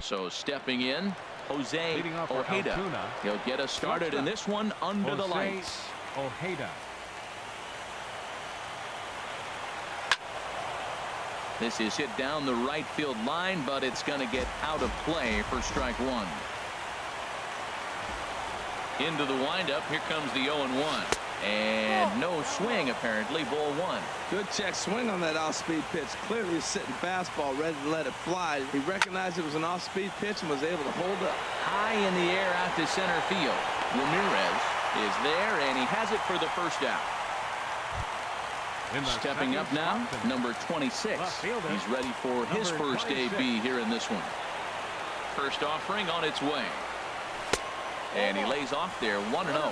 So stepping in, Jose Ojeda. He'll get us started in this one under the lights. Ojeda. This is hit down the right field line, but it's going to get out of play for strike one. Into the windup. Here comes the 0-1. And no swing, apparently. Ball one. Good check swing on that off-speed pitch. Clearly a sitting fastball ready to let it fly. He recognized it was an off-speed pitch and was able to hold up. High in the air out to center field. Ramirez is there, and he has it for the first out. Stepping up now, number 26. He's ready for his first AB here in this one. First offering on its way. And he lays off there, 1-0.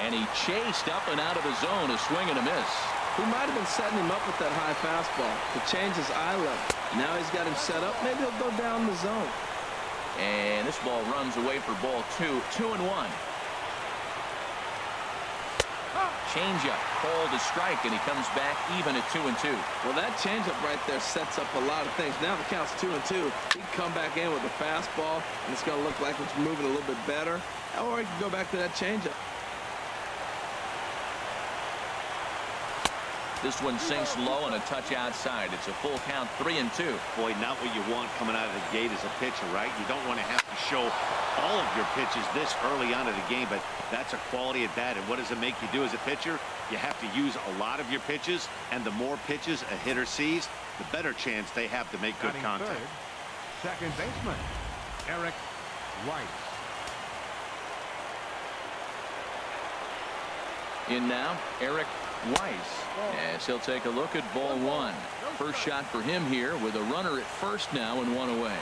And he chased up and out of the zone, a swing and a miss. He might have been setting him up with that high fastball to change his eye level. Now he's got him set up. Maybe he'll go down the zone. And this ball runs away for ball two. 2-1. Changeup called a strike, and he comes back even at 2-2. Well, that changeup right there sets up a lot of things. Now the count's 2-2. He can come back in with a fastball, and it's going to look like it's moving a little bit better. Or he can go back to that changeup. This one sinks low and a touch outside. It's a full count, 3-2. Boy, not what you want coming out of the gate as a pitcher, right? You don't want to have to show all of your pitches this early on in the game, but that's a quality at bat. And what does it make you do as a pitcher? You have to use a lot of your pitches, and the more pitches a hitter sees, the better chance they have to make good contact. Third, second baseman, Eric Weiss. In now, Eric Weiss, as he'll take a look at ball one. First shot for him here with a runner at first now and one away.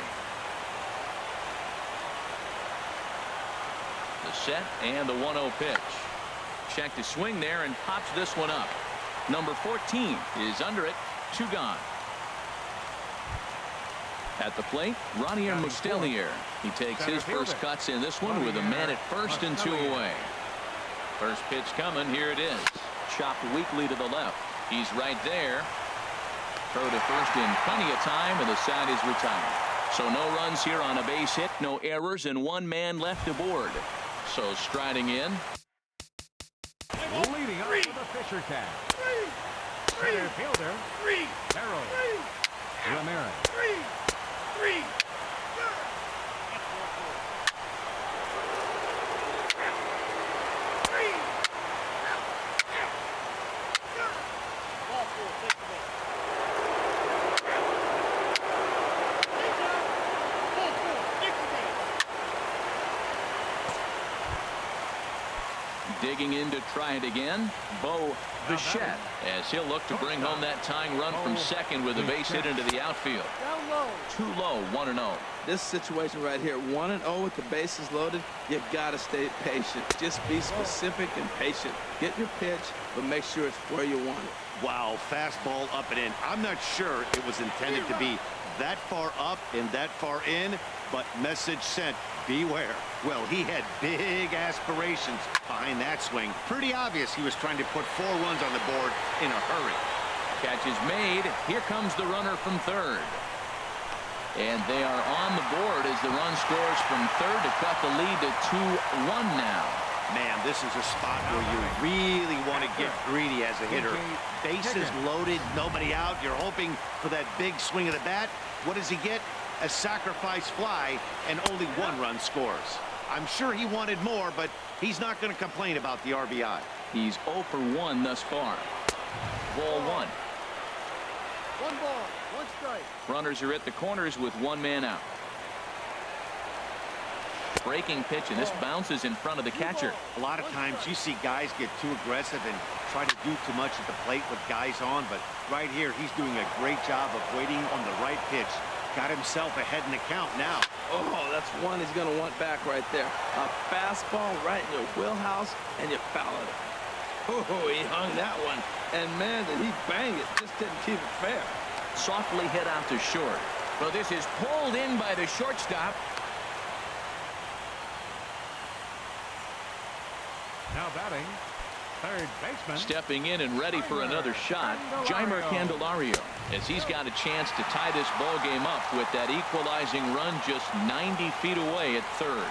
The set and the 1-0 pitch. Check the swing there and pops this one up. Number 14 is under it. 2 gone. At the plate, Ronnier Mustelier. He takes his first cuts in this one with a man at first and 2 away. First pitch coming. Here it is. Chopped weakly to the left. He's right there. Throw to first in plenty of time, and the side is retired. So no runs here on a base hit, no errors, and 1 man left aboard. So striding in. Leading up to the Fisher cat. Center fielder, Carroll. Ramirez. Digging in to try it again, Bo Bichette, as he'll look to bring home that tying run from second with a base hit into the outfield. Too low, 1-0. This situation right here, 1-0 with the bases loaded, you got to stay patient. Just be specific and patient. Get your pitch, but make sure it's where you want it. Wow, fastball up and in. I'm not sure it was intended to be that far up and that far in, but message sent, beware. Well, he had big aspirations behind that swing. Pretty obvious he was trying to put 4 runs on the board in a hurry. Catch is made. Here comes the runner from third. And they are on the board as the run scores from third to cut the lead to 2-1 now. Man, this is a spot where you really want to get greedy as a hitter. Bases loaded, nobody out. You're hoping for that big swing of the bat. What does he get? A sacrifice fly, and only 1 run scores. I'm sure he wanted more, but he's not going to complain about the RBI. He's 0 for 1 thus far. Ball 1. 1 ball, 1 strike. Runners are at the corners with 1 man out. Breaking pitch, and this bounces in front of the catcher. A lot of times you see guys get too aggressive and try to do too much at the plate with guys on, but right here he's doing a great job of waiting on the right pitch. Got himself ahead in the count now. Oh, that's one he's going to want back right there. A fastball right in your wheelhouse, and you foul it. Oh, he hung that one. And, man, did he bang it. Just didn't keep it fair. Softly hit out to short. Well, this is pulled in by the shortstop. Now batting, Third baseman. Stepping in and ready for another shot, Jeimer Candelario, as he's got a chance to tie this ball game up with that equalizing run just 90 feet away at third.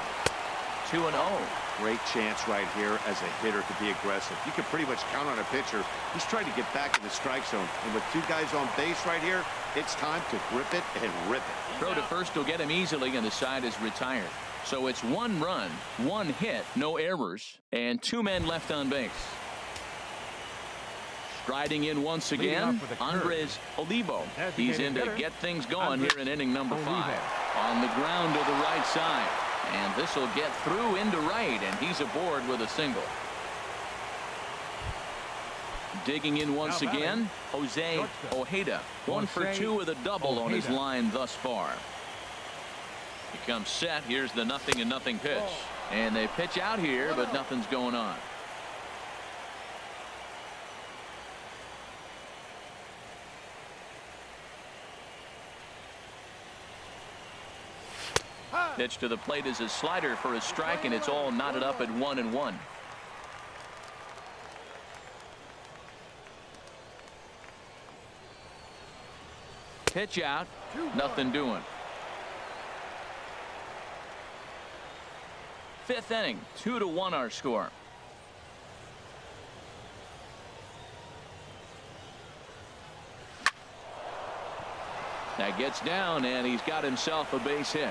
2-0. Great chance right here as a hitter to be aggressive. You can pretty much count on a pitcher. He's trying to get back in the strike zone. And with two guys on base right here, it's time to grip it and rip it. Throw to first will get him easily, and the side is retired. So it's 1 run, 1 hit, no errors, and 2 men left on base. Striding in once again, Andres Olivo. He's in to get things going here in inning number 5. On the ground to the right side. And this will get through into right, and he's aboard with a single. Digging in once again, Jose Ojeda. 1 for 2 with a double on his line thus far. He comes set. Here's the 0-0 pitch. And they pitch out here, but nothing's going on. Pitch to the plate is a slider for a strike, and it's all knotted up at 1-1. Pitch out, nothing doing. 5th inning, 2-1 our score. That gets down, and he's got himself a base hit.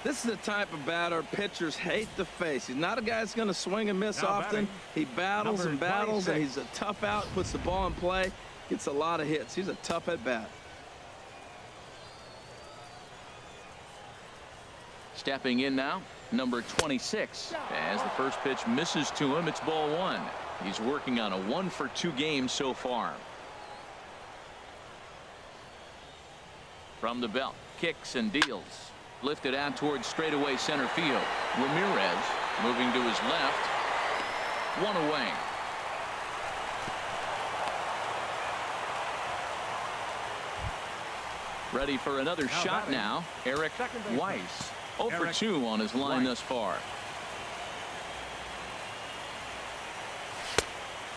This is the type of batter pitchers hate to face. He's not a guy that's going to swing and miss often. He battles and battles, and he's a tough out, puts the ball in play, gets a lot of hits. He's a tough at bat. Stepping in now, number 26. As the first pitch misses to him, it's ball 1. He's working on a 1 for 2 game so far. From the belt, kicks and deals. Lifted out towards straightaway center field. Ramirez moving to his left. 1 away. Ready for another shot now. Eric Weiss. 0 for 2 on his line thus far.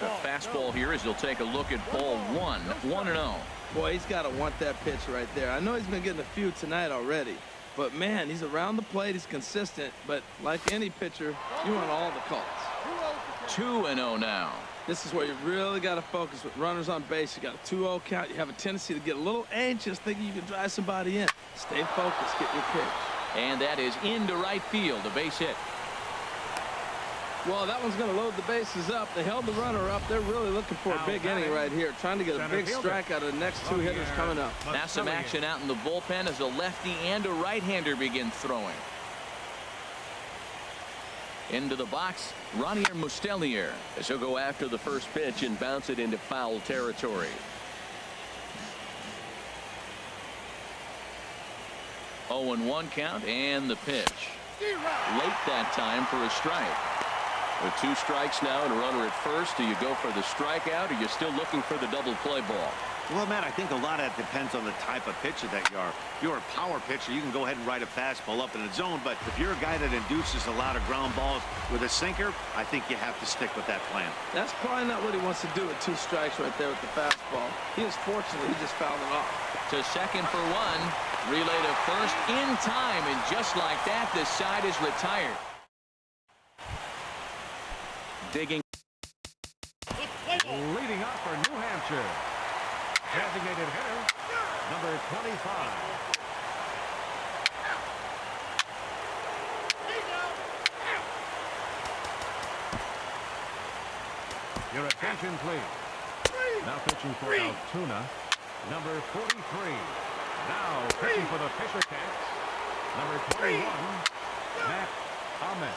The fastball here as he'll take a look at ball 1. 1-0. Boy, he's got to want that pitch right there. I know he's been getting a few tonight already. But, man, he's around the plate. He's consistent. But like any pitcher, you want all the calls. 2-0 now. This is where you really got to focus with runners on base. You got a 2-0 count. You have a tendency to get a little anxious thinking you can drive somebody in. Stay focused. Get your pitch. And that is into right field. A base hit. Well, that one's going to load the bases up. They held the runner up. They're really looking for a big inning right here, trying to get a big strike out of the next 2 hitters coming up. Now some action out in the bullpen as a lefty and a right-hander begin throwing. Into the box, Ronier Mustelnier, as he'll go after the first pitch and bounce it into foul territory. Oh, and 1 count, and the pitch. Late that time for a strike. With 2 strikes now and a runner at first, do you go for the strikeout, or you're still looking for the double play ball? Well, Matt, I think a lot of that depends on the type of pitcher that you are. If you're a power pitcher, you can go ahead and ride a fastball up in the zone. But if you're a guy that induces a lot of ground balls with a sinker, I think you have to stick with that plan. That's probably not what he wants to do with 2 strikes right there with the fastball. He is fortunate he just fouled it off. To second for 1. Relay to first in time, and just like that, this side is retired. Digging. Leading off for New Hampshire. Designated hitter, number 25. Your attention, please. Now pitching for Altoona, number 43. Now pitching for the Fisher Cats, number 21, Matt Ahmed.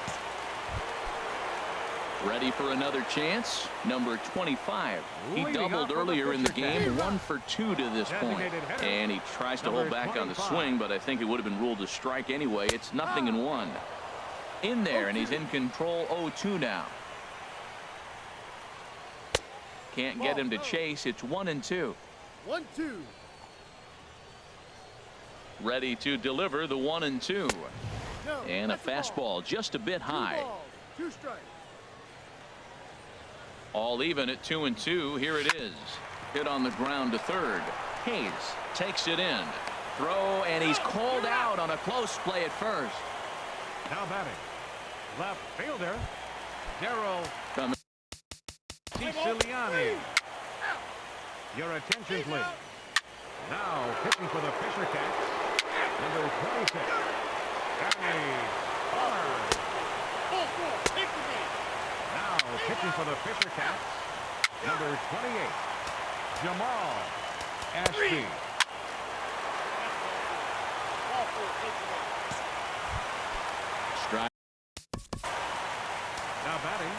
Ready for another chance. Number 25. He doubled earlier in the game. 1 for 2 to this point. And he tries to hold back on the swing, but I think it would have been ruled a strike anyway. It's 0-1. In there, and he's in control. 0-2 now. Can't get him to chase. It's 1-2. 1-2. Ready to deliver the 1-2. And a fastball just a bit high. 2 strikes. All even at 2-2. Here it is. Hit on the ground to third. Hayes takes it in. Throw, and he's called out on a close play at first. Now batting. Left fielder, Daryl Coming. Siciliani. Your attention, please. Now pitching for the Fisher Cats, number 26, Danny Hard. Now pitching for the Fisher Cats, number 28, Jamal Ashby. Strike. Now batting,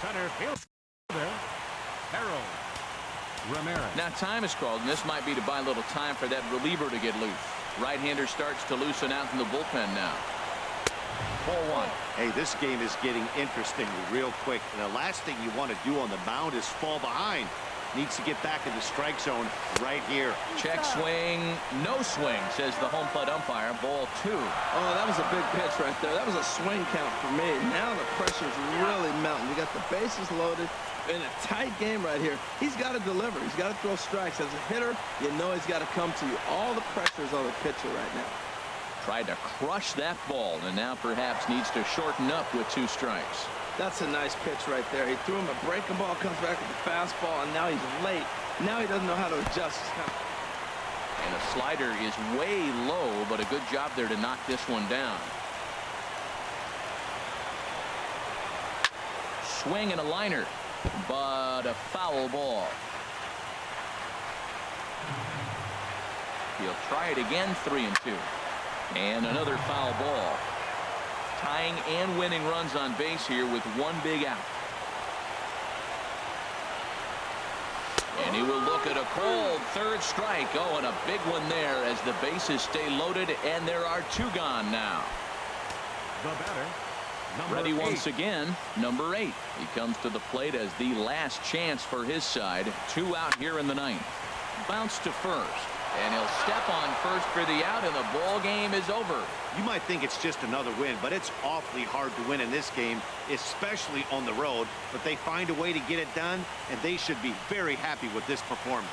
center fielder, Harold Ramirez. Now time is called, and this might be to buy a little time for that reliever to get loose. Right-hander starts to loosen out in the bullpen now. 4-1. Hey, this game is getting interesting real quick. And the last thing you want to do on the mound is fall behind. Needs to get back in the strike zone right here. Check swing. No swing, says the home plate umpire. Ball 2. Oh, that was a big pitch right there. That was a swing count for me. Now the pressure's really mounting. You got the bases loaded in a tight game right here. He's got to deliver. He's got to throw strikes. As a hitter, you know he's got to come to you. All the pressure's on the pitcher right now. Tried to crush that ball, and now perhaps needs to shorten up with 2 strikes. That's a nice pitch right there. He threw him a breaking ball, comes back with the fastball, and now he's late. Now he doesn't know how to adjust. And the slider is way low, but a good job there to knock this one down. Swing and a liner, but a foul ball. He'll try it again, 3-2. And another foul ball. Tying and winning runs on base here with 1 big out. And he will look at a cold 3rd strike. Oh, and a big one there as the bases stay loaded, and there are 2 gone now. The batter, number Ready 8. once again, number 8. He comes to the plate as the last chance for his side. 2 out here in the 9th. Bounce to first. And he'll step on first for the out, and the ball game is over. You might think it's just another win, but it's awfully hard to win in this game, especially on the road. But they find a way to get it done, and they should be very happy with this performance.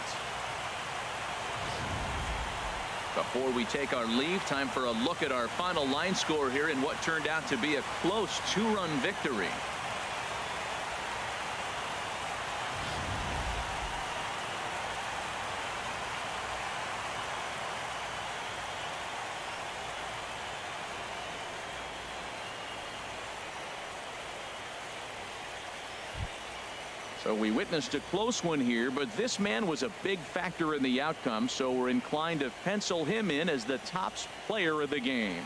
Before we take our leave, time for a look at our final line score here in what turned out to be a close 2-run victory. So we witnessed a close one here, but this man was a big factor in the outcome, so we're inclined to pencil him in as the top player of the game.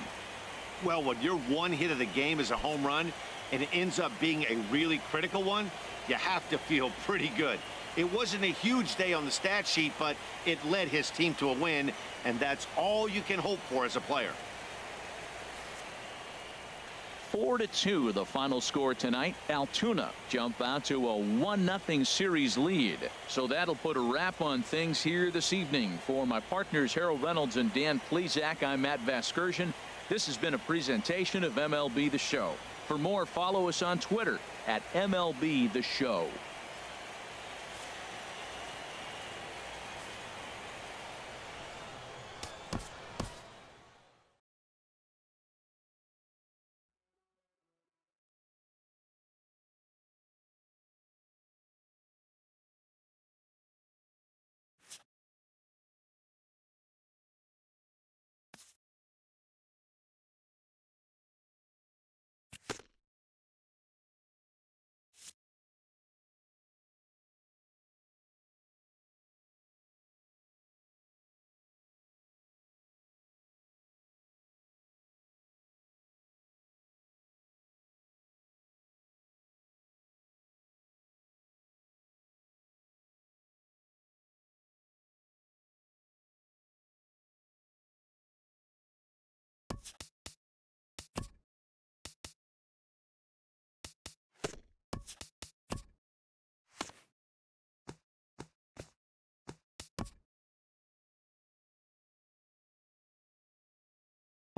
Well, when your 1 hit of the game is a home run and it ends up being a really critical one, you have to feel pretty good. It wasn't a huge day on the stat sheet, but it led his team to a win, and that's all you can hope for as a player. 4-2 the final score tonight. Altoona jump out to a 1-0 series lead. So that'll put a wrap on things here this evening. For my partners Harold Reynolds and Dan Plesac, I'm Matt Vasgersian. This has been a presentation of MLB The Show. For more, follow us on Twitter at MLB The Show.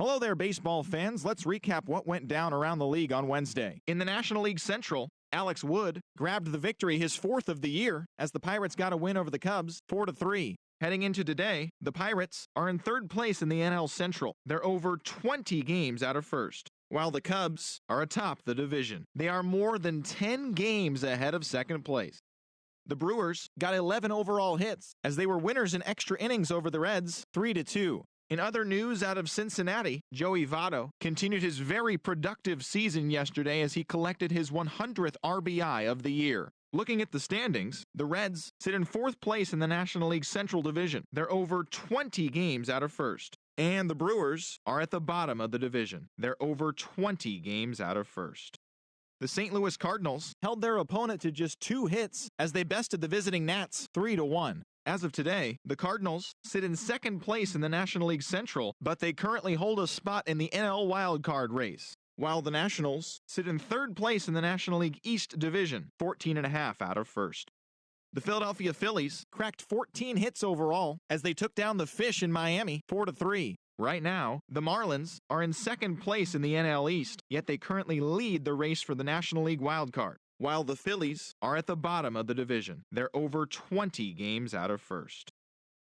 Hello there, baseball fans. Let's recap what went down around the league on Wednesday. In the National League Central, Alex Wood grabbed the victory, his 4th of the year, as the Pirates got a win over the Cubs, 4-3. Heading into today, the Pirates are in 3rd place in the NL Central. They're over 20 games out of first, while the Cubs are atop the division. They are more than 10 games ahead of 2nd place. The Brewers got 11 overall hits as they were winners in extra innings over the Reds, 3-2. In other news out of Cincinnati, Joey Votto continued his very productive season yesterday as he collected his 100th RBI of the year. Looking at the standings, the Reds sit in 4th place in the National League Central Division. They're over 20 games out of first. And the Brewers are at the bottom of the division. They're over 20 games out of first. The St. Louis Cardinals held their opponent to just 2 hits as they bested the visiting Nats 3-1. As of today, the Cardinals sit in 2nd place in the National League Central, but they currently hold a spot in the NL wildcard race, while the Nationals sit in 3rd place in the National League East Division, 14.5 out of first. The Philadelphia Phillies cracked 14 hits overall as they took down the Fish in Miami 4-3. Right now, the Marlins are in 2nd place in the NL East, yet they currently lead the race for the National League wildcard, while the Phillies are at the bottom of the division. They're over 20 games out of first.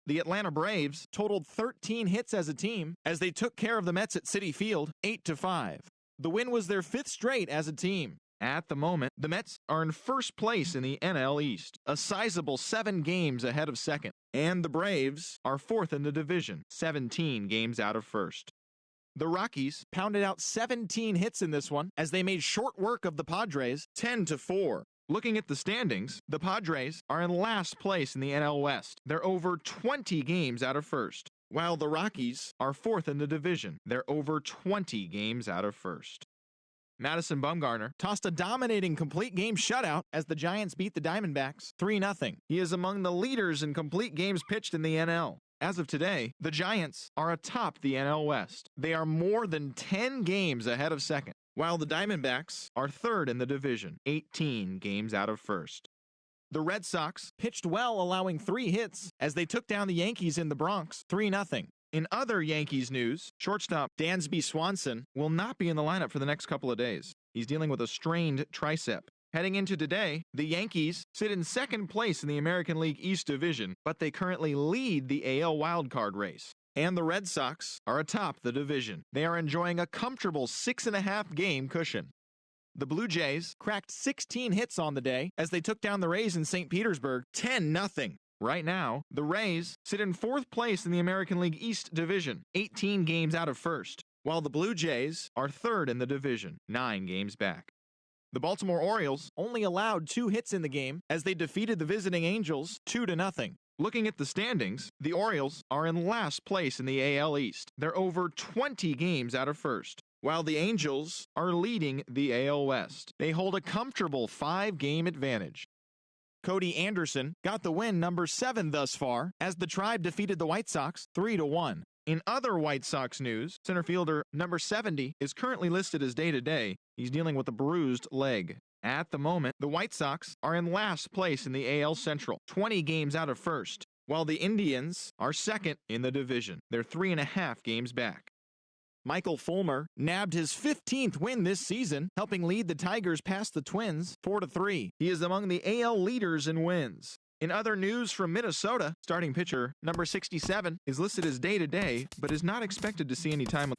The Atlanta Braves totaled 13 hits as a team as they took care of the Mets at Citi Field 8-5. The win was their 5th straight as a team. At the moment, the Mets are in 1st place in the NL East, a sizable 7 games ahead of 2nd, and the Braves are 4th in the division, 17 games out of first. The Rockies pounded out 17 hits in this one as they made short work of the Padres 10-4. Looking at the standings, the Padres are in last place in the NL West. They're over 20 games out of first, while the Rockies are 4th in the division. They're over 20 games out of first. Madison Bumgarner tossed a dominating complete game shutout as the Giants beat the Diamondbacks 3-0. He is among the leaders in complete games pitched in the NL. As of today, the Giants are atop the NL West. They are more than 10 games ahead of 2nd, while the Diamondbacks are 3rd in the division, 18 games out of first. The Red Sox pitched well, allowing 3 hits as they took down the Yankees in the Bronx 3-0. In other Yankees news, shortstop Dansby Swanson will not be in the lineup for the next couple of days. He's dealing with a strained tricep. Heading into today, the Yankees sit in 2nd place in the American League East Division, but they currently lead the AL wildcard race. And the Red Sox are atop the division. They are enjoying a comfortable 6.5 game cushion. The Blue Jays cracked 16 hits on the day as they took down the Rays in St. Petersburg 10-0. Right now, the Rays sit in 4th place in the American League East Division, 18 games out of first, while the Blue Jays are 3rd in the division, 9 games back. The Baltimore Orioles only allowed 2 hits in the game as they defeated the visiting Angels 2-0. Looking at the standings, the Orioles are in last place in the AL East. They're over 20 games out of first, while the Angels are leading the AL West. They hold a comfortable 5-game advantage. Cody Anderson got the win, number 7 thus far, as the Tribe defeated the White Sox 3-1. In other White Sox news, center fielder number 70 is currently listed as day-to-day. He's dealing with a bruised leg. At the moment, the White Sox are in last place in the AL Central, 20 games out of first, while the Indians are 2nd in the division. They're 3.5 games back. Michael Fulmer nabbed his 15th win this season, helping lead the Tigers past the Twins 4-3. He is among the AL leaders in wins. In other news from Minnesota, starting pitcher number 67 is listed as day-to-day, but is not expected to see any time.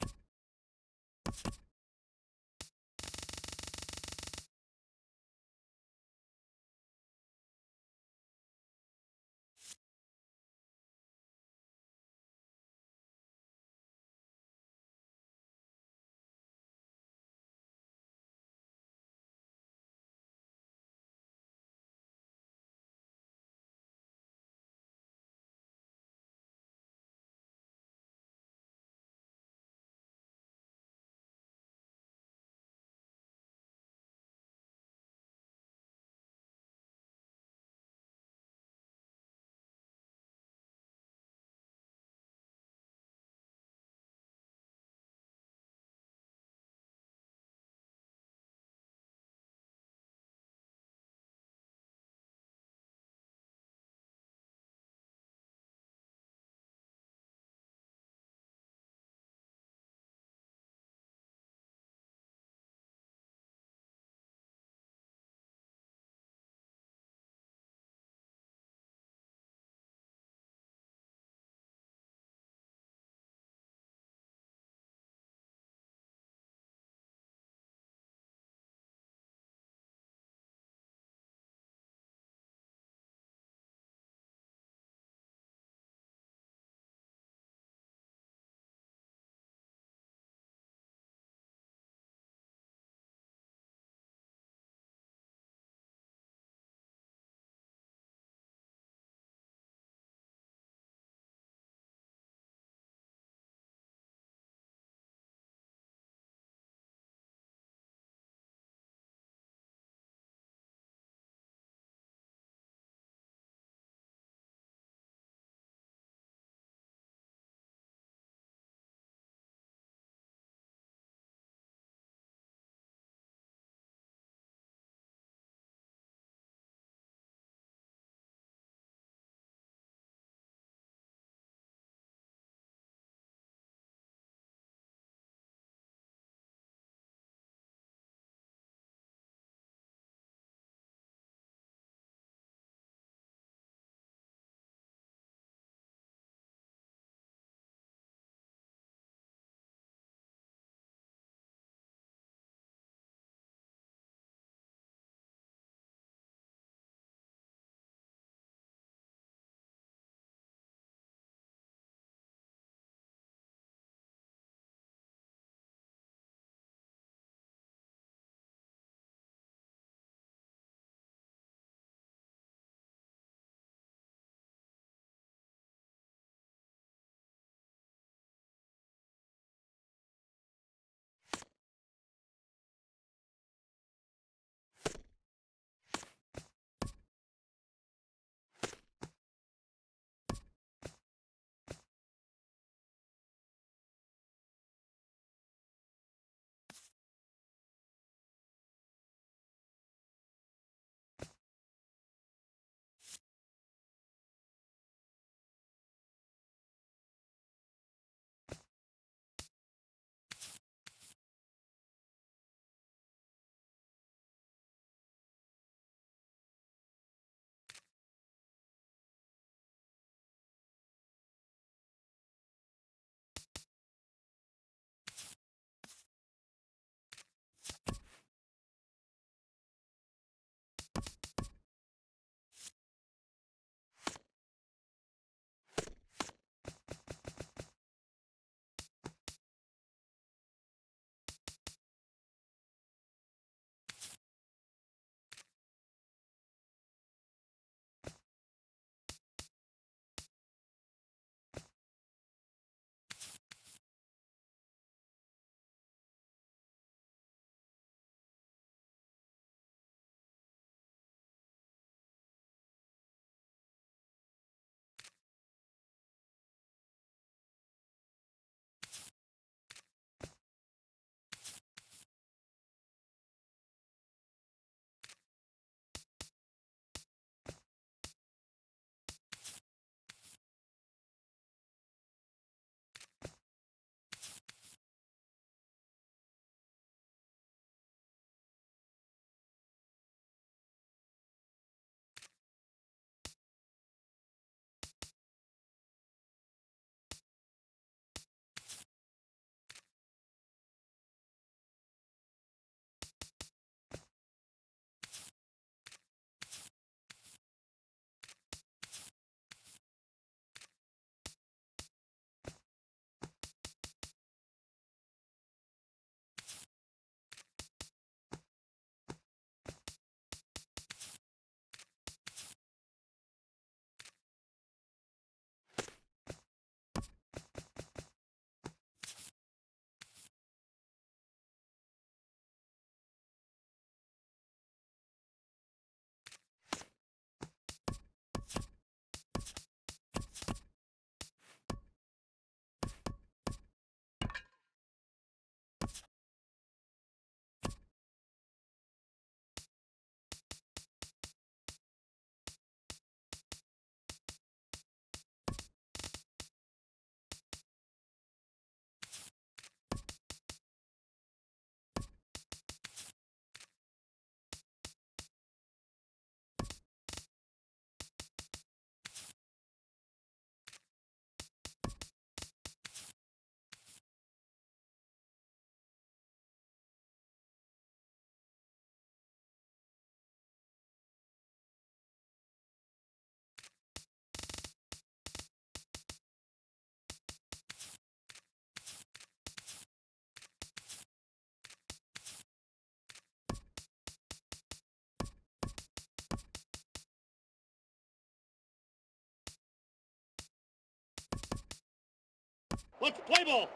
Let's play ball.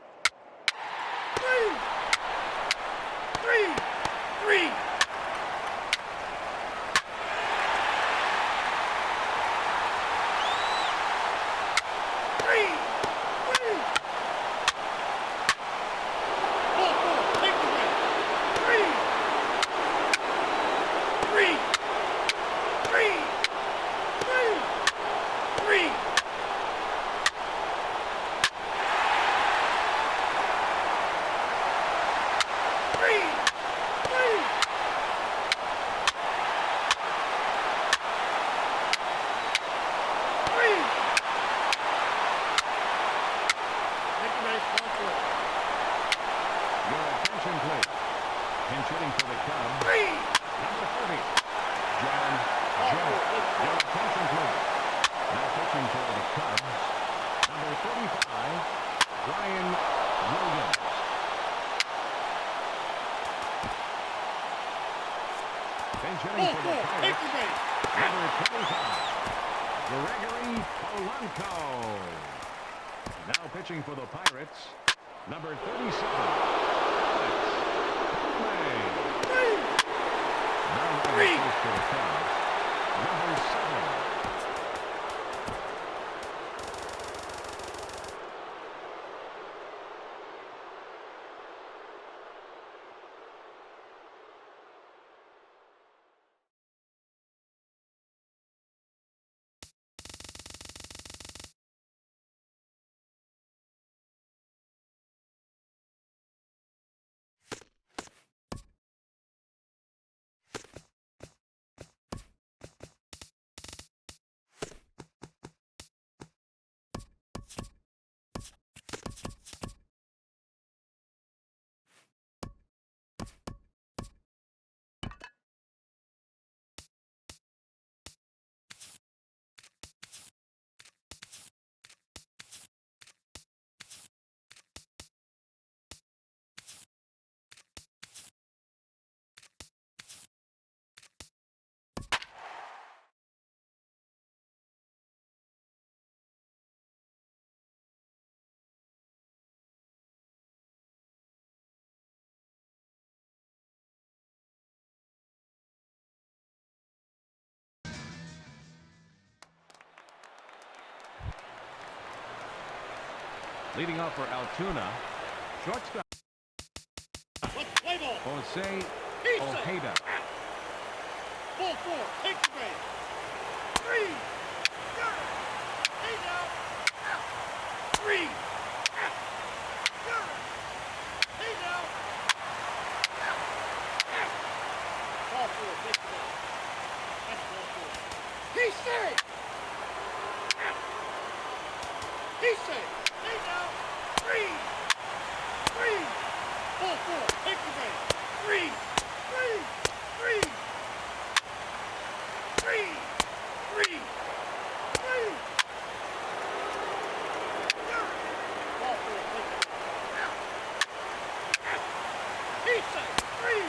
3. Your attention, please. Pinch hitting for the Cubs. Number 30, John Jones. Your attention, please. Now pitching for the Cubs. Number 35, Ryan Williams. Pinch hitting for the Pirates. Number 25, Gregory Polanco. Now pitching for the Pirates. Number 37, Alex May. Now pitching for the Cubs. Number 7. Leading off for Altoona, shortstop Let's play ball. Jose Ojeda. Ball 4. Take the base. 3. Hey now. 3. Hey now. Ball 4. Take the base. That's ball 4. He's safe. He's safe. Hey now. 3. Ball 4. Take the base. 3. Ball 4. Take the base. He's safe. 3.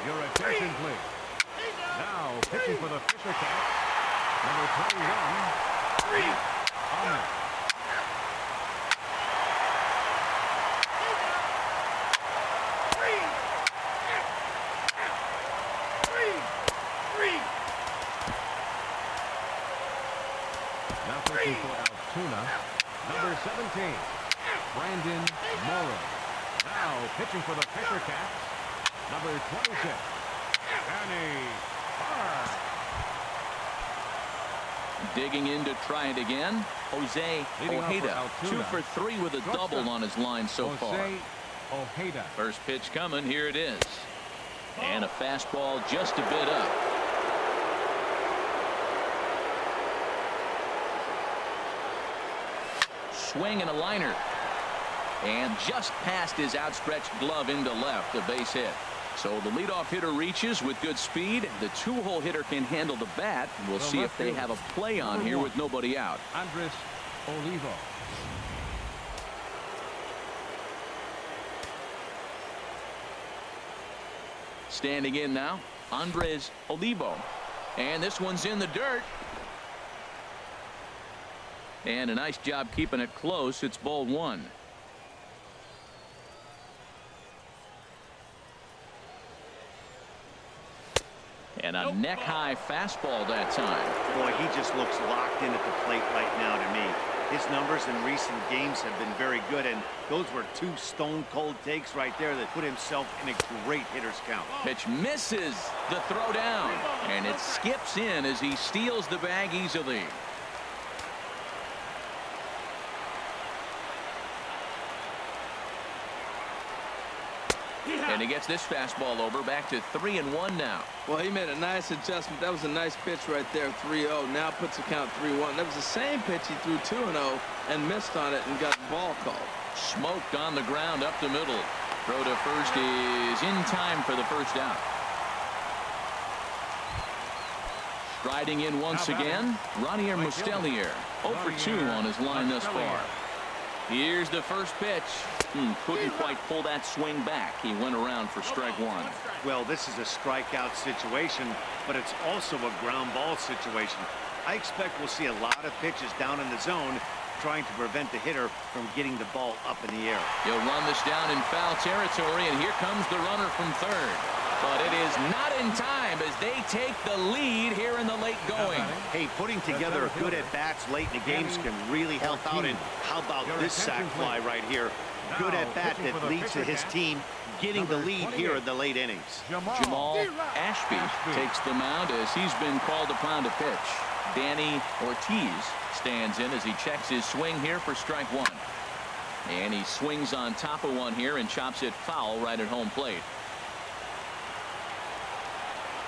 Your attention, please. Hey now. Now pitching for the Fisher Cats, number 21, Matt Ahmed. Now pitching for Altoona, number 17, Brandon Morrow. Now pitching for the Fisher Cats, number 26, Danny Park. Digging in to try it again, Jose Leading off for Ojeda. Altoona. 2 for 3 with a Shortstop, double on his line so far. Jose Ojeda. First pitch coming, here it is. And a fastball just a bit up. Swing and a liner. And just past his outstretched glove into left, a base hit. So the leadoff hitter reaches with good speed. The two-hole hitter can handle the bat. We'll see if they have a play on here with nobody out. Andres Olivo. Standing in now, Andres Olivo. And this one's in the dirt. And a nice job keeping it close. It's ball one. And a neck-high fastball that time. Boy, he just looks locked in at the plate right now to me. His numbers in recent games have been very good, and those were two stone-cold takes right there that put himself in a great hitter's count. Pitch misses the throw down, and it skips in as he steals the bag easily. And he gets this fastball over, back to 3-1 now. Well, he made a nice adjustment. That was a nice pitch right there, 3-0. Now puts the count 3-1. That was the same pitch he threw 2-0 and missed on it and got the ball called. Smoked on the ground up the middle. Throw to first is in time for the first out. Striding in once again, Ronnie Mustelnier. 0 for 2 on his line thus far. Here's the first pitch. Couldn't quite pull that swing back. He went around for strike one. Well, this is a strikeout situation, but it's also a ground ball situation. I expect we'll see a lot of pitches down in the zone trying to prevent the hitter from getting the ball up in the air. He'll run this down in foul territory, and here comes the runner from third. But it is not in time as they take the lead here in the late going. Hey, putting together good at-bats late in the games can really help out. And how about this sac fly right here? Good at-bat that leads to his team getting the lead here in the late innings. Jamal Ashby takes the mound as he's been called upon to pitch. Danny Ortiz stands in as he checks his swing here for strike one. And he swings on top of one here and chops it foul right at home plate.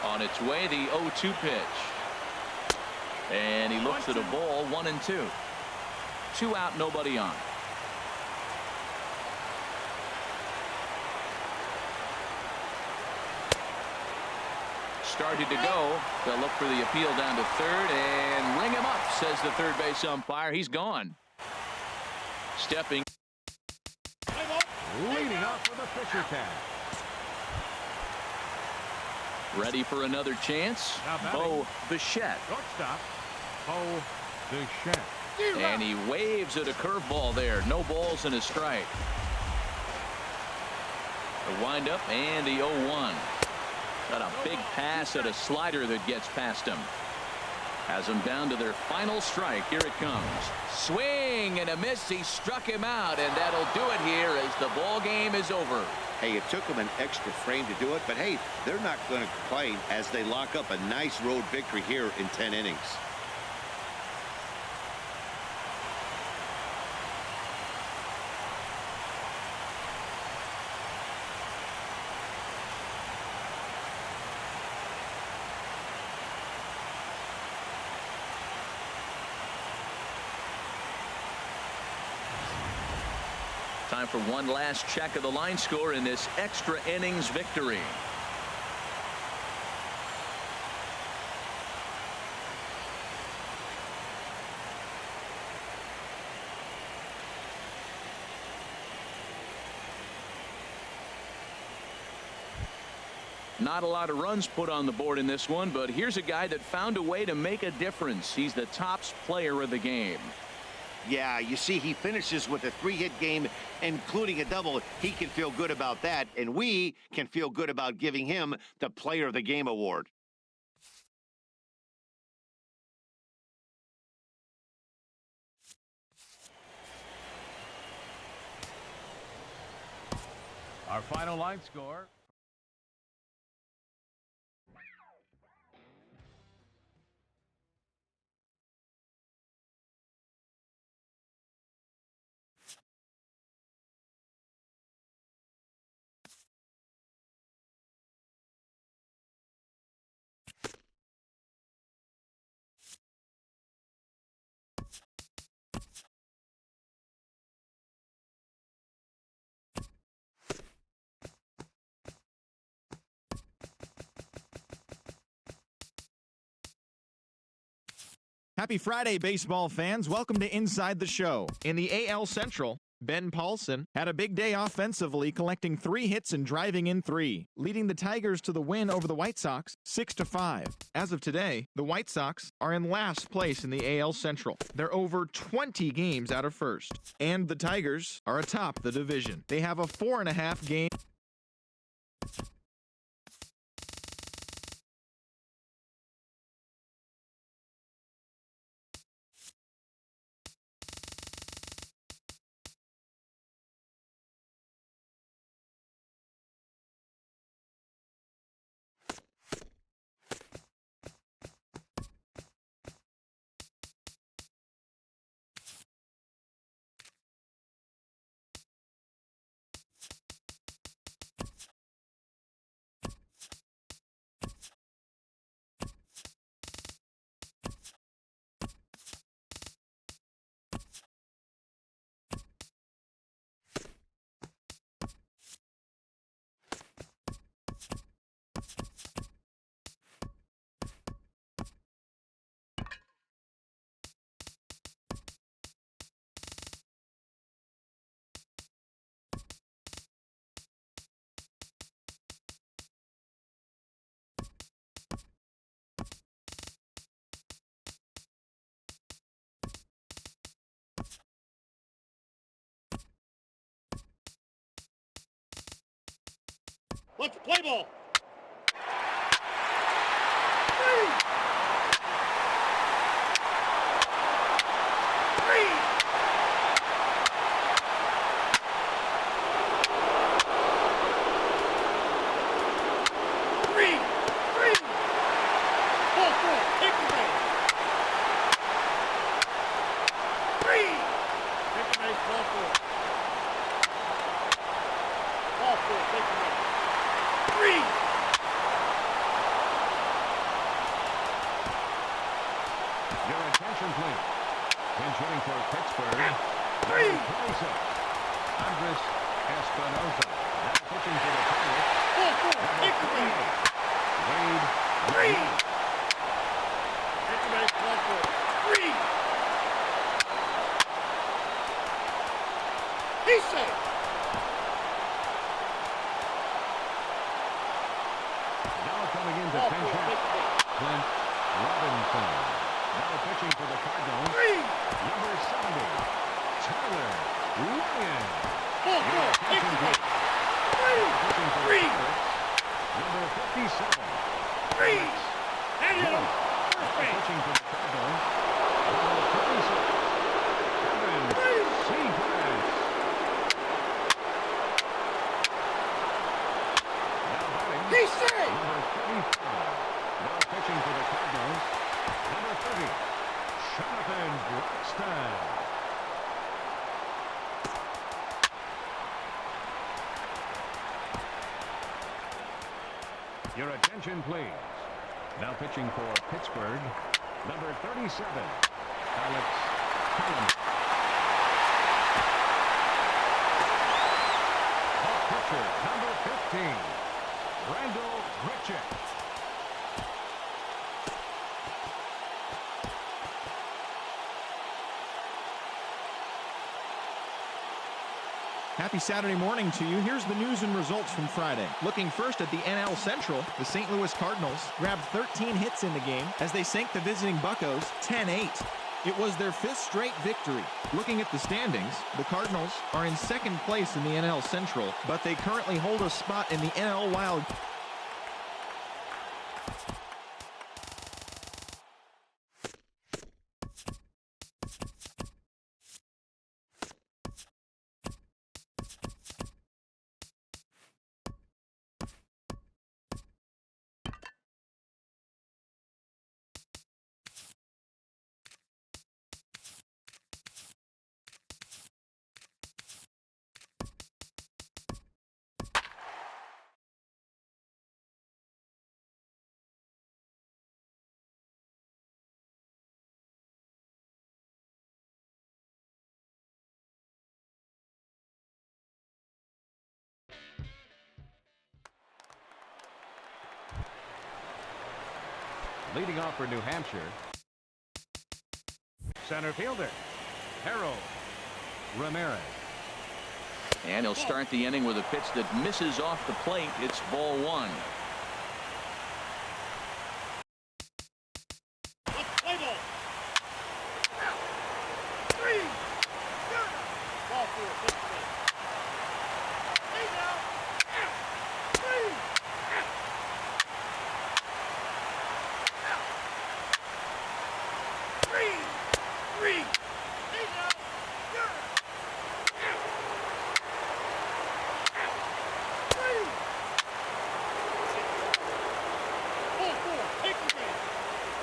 On its way, the 0-2 pitch. And he looks at a ball, 1-2. 2 out, nobody on. Started to go. They'll look for the appeal down to third and ring him up, says the third base umpire. He's gone. Stepping. Leading off with a Fisher tag. Ready for another chance. Bo Bichette. Shortstop, Bo Bichette. And he waves at a curveball there. No balls and a strike. The windup and the 0-1. Got a big pass at a slider that gets past him. Has them down to their final strike. Here it comes. Swing and a miss. He struck him out, and that'll do it here as the ball game is over. Hey, it took them an extra frame to do it, but hey, they're not going to complain as they lock up a nice road victory here in 10 innings. Time for one last check of the line score in this extra innings victory. Not a lot of runs put on the board in this one, but here's a guy that found a way to make a difference. He's the tops player of the game. Yeah, you see, he finishes with a 3-hit game, including a double. He can feel good about that, and we can feel good about giving him the Player of the Game award. Our final line score. Happy Friday, baseball fans. Welcome to Inside the Show. In the AL Central, Ben Paulson had a big day offensively, collecting 3 hits and driving in 3, leading the Tigers to the win over the White Sox 6-5. As of today, the White Sox are in last place in the AL Central. They're over 20 games out of first, and the Tigers are atop the division. They have a 4.5 game. Let's play ball. Your attention, please. Pinch hitting for Pittsburgh. Number 26, Andres Espinosa. Now pitching for the Pirates. Number 28, Wade Green. He's safe. Now coming into pinch hit, Clint Robinson. Now pitching for the Cardinals. Number 70, Tyler Ryan. Your attention, please. Pitching for the Pirates. Number 57, Alex Wood. Pitching for the Cardinals. Number 36, Kevin Seagrass. Now batting, He's safe. number 35. Now pitching for the Cardinals. Number 30, Jonathan Broxton. Your attention, please. Now pitching for Pittsburgh, number 37, Alex Collins. The pitcher, number 15, Randall Grichuk. Happy Saturday morning to you. Here's the news and results from Friday. Looking first at the NL Central, the St. Louis Cardinals grabbed 13 hits in the game as they sank the visiting Buccos 10-8. It was their 5th straight victory. Looking at the standings, the Cardinals are in 2nd place in the NL Central, but they currently hold a spot in the NL Wild. Leading off for New Hampshire, center fielder, Harold Ramirez. And he'll start the inning with a pitch that misses off the plate. It's ball one. Let's play ball. 3. Ball 4. Pitch away. Hey now. 3. 3. Hey now. Ball 4. Take the game.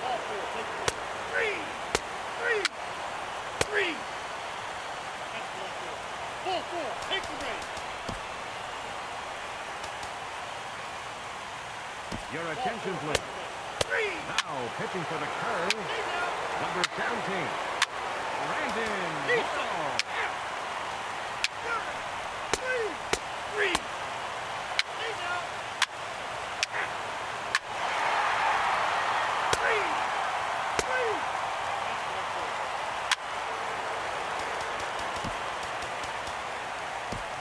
Ball 4. Take the game. 3. That's ball 4. Ball 4. Take the game. Your attention, please. 3. Now pitching for the curve, Hey now. number 17, Brandon Morrow. 3. Hey now. 3. That's ball 4.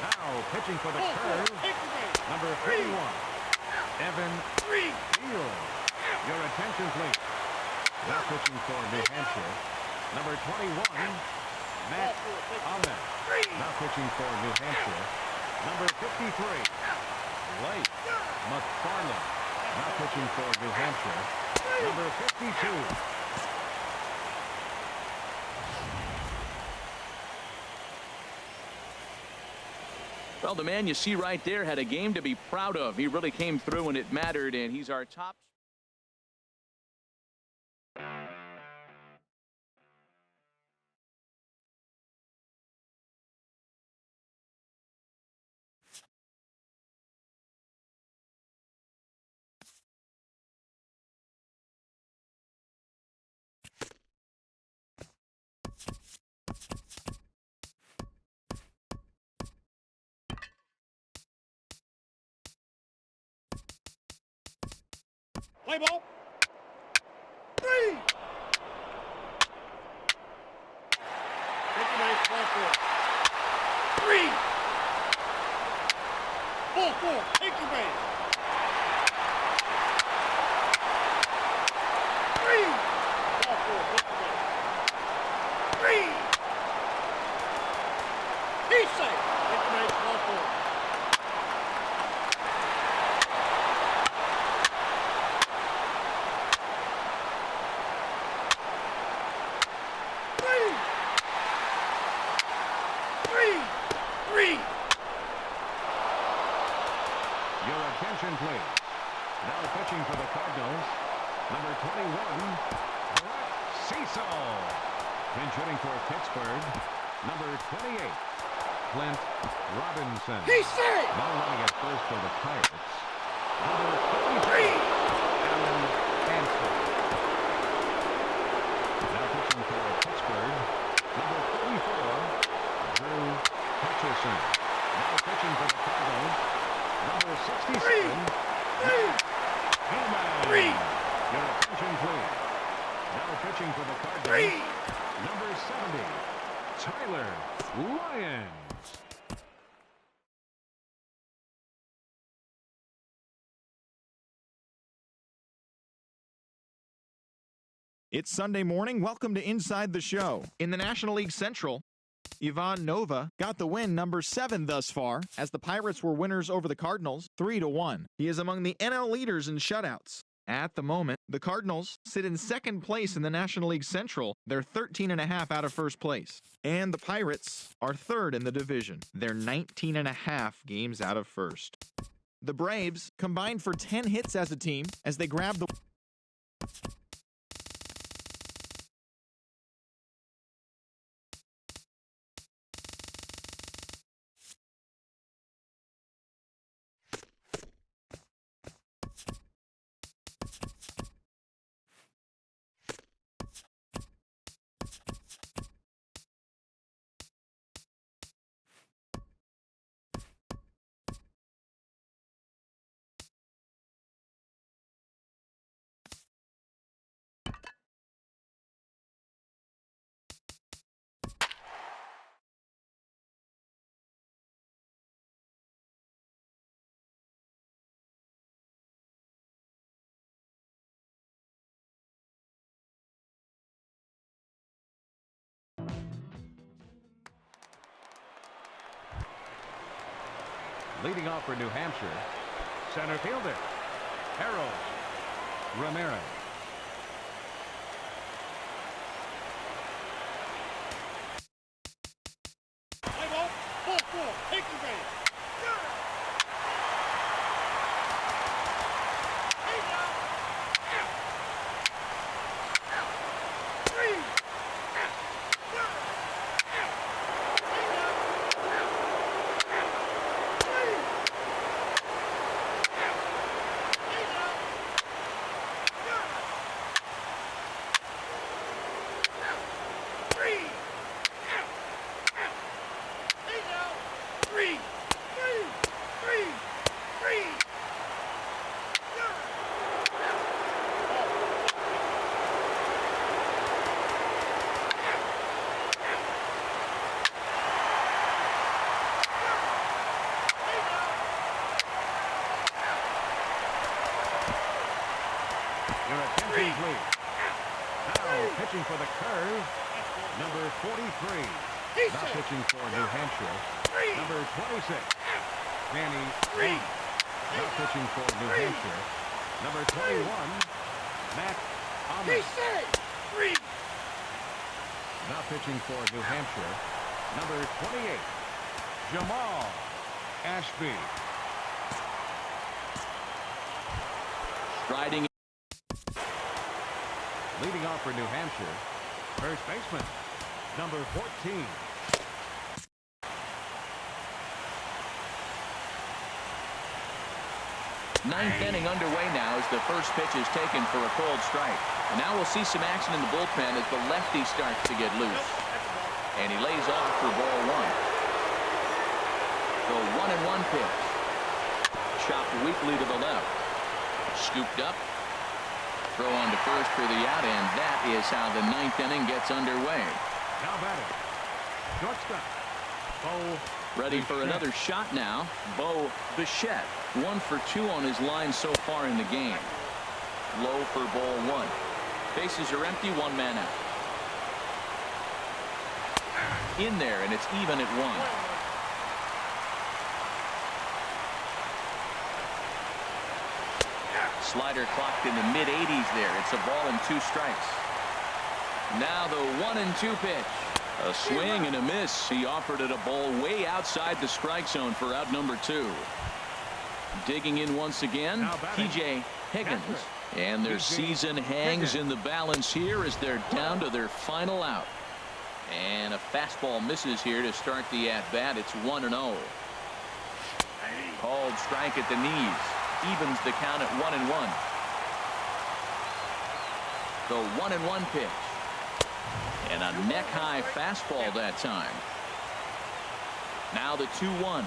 Now pitching for the Ball 4. curve, Take the game. number 31, Evan 3. Field. Your attention, please. Now pitching for New Hampshire, number 21, Matt Ahmed. Now pitching for New Hampshire, number 53, Blake McFarland. Now pitching for New Hampshire, number 52. Well, the man you see right there had a game to be proud of. He really came through when it mattered, and he's our top. Play ball. 3. Take the base. Ball 4. 3. Ball 4. Take your base. 3. Ball 4. Take the base. 3. He's safe. Take the base. Ball 4. 3. Your attention, please. Now pitching for the Cardinals, number 21, Brett Cecil. Pinch hitting for Pittsburgh, number 28, Clint Robinson. He's safe. Now running at first for the Pirates, number 3. 53, Alan Hansen. Now pitching for Pittsburgh, number 44, Drew Hutchison. Now pitching for the Cardinals, number 67, Matt Hillman. 3. Your attention, please. Now pitching for the Cardinals, number 70, Tyler Lyons. It's Sunday morning. Welcome to Inside the Show. In the National League Central, Ivan Nova got the win, number 7 thus far, as the Pirates were winners over the Cardinals 3-1. He is among the NL leaders in shutouts. At the moment, the Cardinals sit in second place in the National League Central. They're 13.5 out of first place. And the Pirates are third in the division. They're 19.5 games out of first. The Braves combined for 10 hits as a team as they grab the Leading off for New Hampshire, center fielder, Harold Ramirez. Play ball. Ball four. Take the base. Your attention, please. Now pitching for the curve, number 43. Now pitching for New Hampshire, number 26. Danny Reed. Now pitching for New Hampshire, number 21. Matt Ahmed. Now pitching for New Hampshire, number 28. Jamal Ashby. Striding. Leading off for New Hampshire, first baseman, number 14. Ninth inning underway now as the first pitch is taken for a cold strike. And now we'll see some action in the bullpen as the lefty starts to get loose. And he lays off for ball one. The 1-1 pitch. Chopped weakly to the left. Scooped up. Throw on to first for the out, and that is how the ninth inning gets underway. Now batting, shortstop, Bo. Ready for another shot now. Bo Bichette, 1 for 2 on his line so far in the game. Low for ball one. Bases are empty, 1 man out. In there, and it's even at 1. Slider clocked in the mid-80s there. It's a ball and 2 strikes. Now the 1-2 pitch. A swing and a miss. He offered it a ball way outside the strike zone for out number 2. Digging in once again, T.J. Higgins. And their season hangs in the balance here as they're down to their final out. And a fastball misses here to start the at-bat. It's 1-0. Called strike at the knees. Evens the count at 1-1. The 1-1 pitch. And a neck-high fastball that time. Now the 2-1.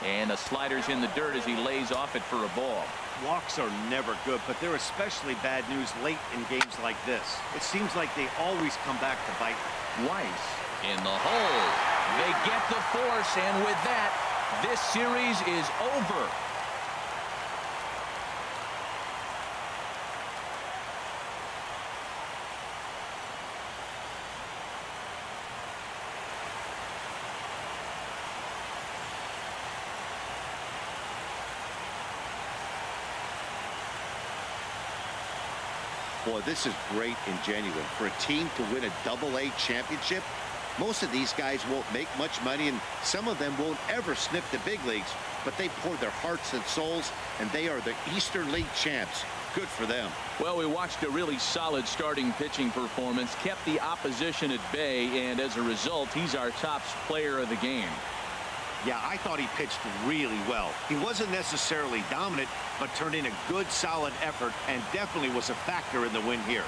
And a slider's in the dirt as he lays off it for a ball. Walks are never good, but they're especially bad news late in games like this. It seems like they always come back to bite. Weiss in the hole. They get the force, and with that, this series is over. Boy, this is great and genuine. For a team to win a Double-A championship, most of these guys won't make much money, and some of them won't ever sniff the big leagues, but they pour their hearts and souls, and they are the Eastern League champs. Good for them. Well, we watched a really solid starting pitching performance, kept the opposition at bay, and as a result, he's our top player of the game. Yeah, I thought he pitched really well. He wasn't necessarily dominant, but turned in a good, solid effort and definitely was a factor in the win here.